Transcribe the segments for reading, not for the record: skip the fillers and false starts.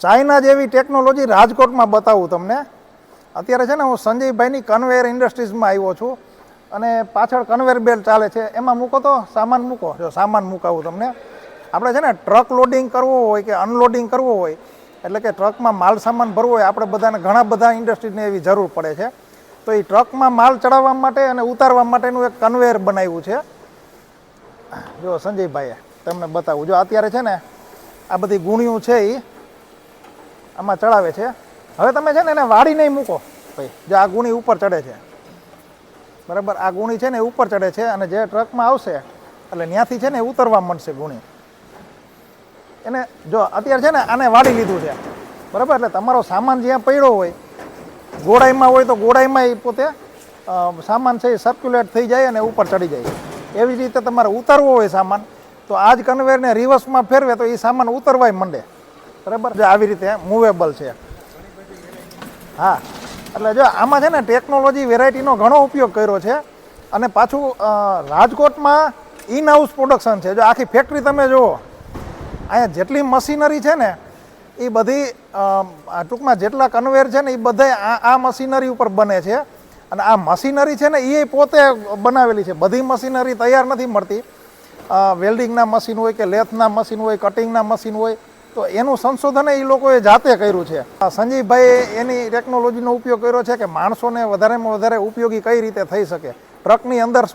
China જેવી technology રાજકોટમાં બતાવું તમને. અત્યારે છે ને હું સંજયભાઈની કન્વેયર ઇન્ડસ્ટ્રીઝમાં આવ્યો છું અને પાછળ કન્વેયર બેલ્ટ ચાલે છે. એમાં મૂકો તો સામાન મૂકો. જો સામાન મુકાવું તમને. આપણે છે ને ટ્રક લોડિંગ કરવો હોય કે અનલોડિંગ કરવો હોય, એટલે કે ટ્રકમાં માલ સામાન ભરવો હોય, આપણે બધાને ઘણા બધા ઇન્ડસ્ટ્રીઝને એવી જરૂર પડે છે. તો એ ટ્રકમાં માલ ચડાવવા માટે અને ઉતારવા માટેનું એક કન્વેયર બનાવ્યું છે. જો સંજયભાઈએ તમને બતાવું. જો અત્યારે છે ને આ બધી ગુણીઓ છે એ આમાં ચડાવે છે. હવે તમે છે ને એને વાળી નહીં મૂકો ભાઈ. જો આ ગુણી ઉપર ચડે છે, બરાબર. આ ગુણી છે ને એ ઉપર ચડે છે અને જે ટ્રકમાં આવશે એટલે ત્યાંથી છે ને ઉતરવા માંડશે ગુણી. એને જો અત્યારે છે ને આને વાળી લીધું છે, બરાબર. એટલે તમારો સામાન જ્યાં પડ્યો હોય, ગોળાઈમાં હોય તો ગોળાઈમાં એ પોતે સામાન છે એ સર્ક્યુલેટ થઈ જાય અને ઉપર ચડી જાય. એવી રીતે તમારે ઉતારવો હોય સામાન તો આ જ કન્વેયરને રિવર્સમાં ફેરવે તો એ સામાન ઉતરવાય માંડે, બરાબર. જો આવી રીતે મૂવેબલ છે. હા, એટલે જો આમાં છે ને ટેકનોલોજી વેરાયટીનો ઘણો ઉપયોગ કર્યો છે. અને પાછું રાજકોટમાં ઇન હાઉસ પ્રોડક્શન છે. જો આખી ફેક્ટરી તમે જુઓ, અહીંયા જેટલી મશીનરી છે ને એ બધી ટૂંકમાં જેટલા કન્વેયર છે ને એ બધા આ મશીનરી ઉપર બને છે. અને આ મશીનરી છે ને એ પોતે બનાવેલી છે. બધી મશીનરી તૈયાર નથી મળતી. વેલ્ડિંગના મશીન હોય કે લેથના મશીન હોય, કટિંગના મશીન હોય, તો એનું સંશોધન એ લોકોએ જાતે કર્યું છે. સંજયભાઈએ એની ટેકનોલોજીનો ઉપયોગ કર્યો છે કે માણસોને વધારેમાં વધારે ઉપયોગી કઈ રીતે થઈ શકે, ટ્રકની અંદર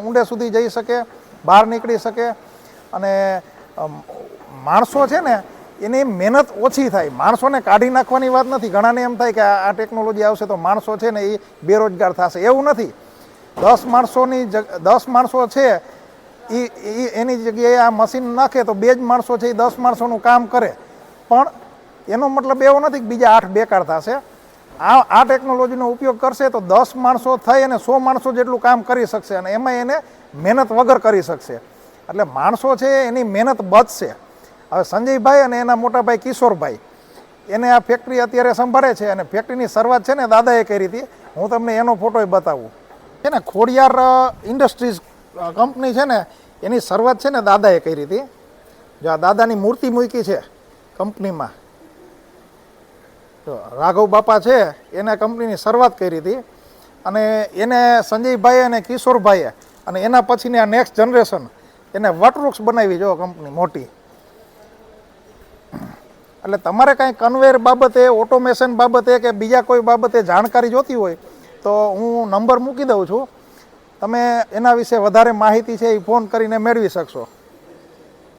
ઊંડે સુધી જઈ શકે, બહાર નીકળી શકે. અને માણસો છે ને એની મહેનત ઓછી થાય. માણસોને કાઢી નાખવાની વાત નથી. ઘણાને એમ થાય કે આ ટેકનોલોજી આવશે તો માણસો છે ને એ બેરોજગાર થશે. એવું નથી. 10 માણસો છે એની જગ્યાએ આ મશીન નાખે તો 2 જ માણસો છે એ 10 માણસોનું કામ કરે. પણ એનો મતલબ એવો નથી કે બીજા 8 બેકાર થશે. આ ટેકનોલોજીનો ઉપયોગ કરશે તો 10 માણસો થઈ અને 100 માણસો જેટલું કામ કરી શકશે અને એમાં એને મહેનત વગર કરી શકશે. એટલે માણસો છે એની મહેનત બચશે. હવે સંજયભાઈ અને એના મોટાભાઈ કિશોરભાઈ એને આ ફેક્ટરી અત્યારે સંભાળે છે અને ફેક્ટરીની શરૂઆત છે ને દાદાએ કરી હતી. હું તમને એનો ફોટો બતાવું. છે ને ખોડિયાર ઇન્ડસ્ટ્રીઝ કંપની છે ને એની શરૂઆત છે ને દાદાએ કરી હતી. જો આ દાદાની મૂર્તિ મૂકી છે કંપનીમાં. જો રાઘવ બાપા છે એને કંપનીની શરૂઆત કરી હતી અને એને સંજયભાઈએ અને કિશોરભાઈએ અને એના પછીની આ નેક્સ્ટ જનરેશન એને વટવૃક્ષ બનાવી. જો કંપની મોટી. એટલે તમારે કાંઈ કન્વેયર બાબતે, ઓટોમેશન બાબતે કે બીજા કોઈ બાબતે જાણકારી જોતી હોય તો હું નંબર મૂકી દઉં છું. તમે એના વિશે વધારે માહિતી છે એ ફોન કરીને મેળવી શકશો.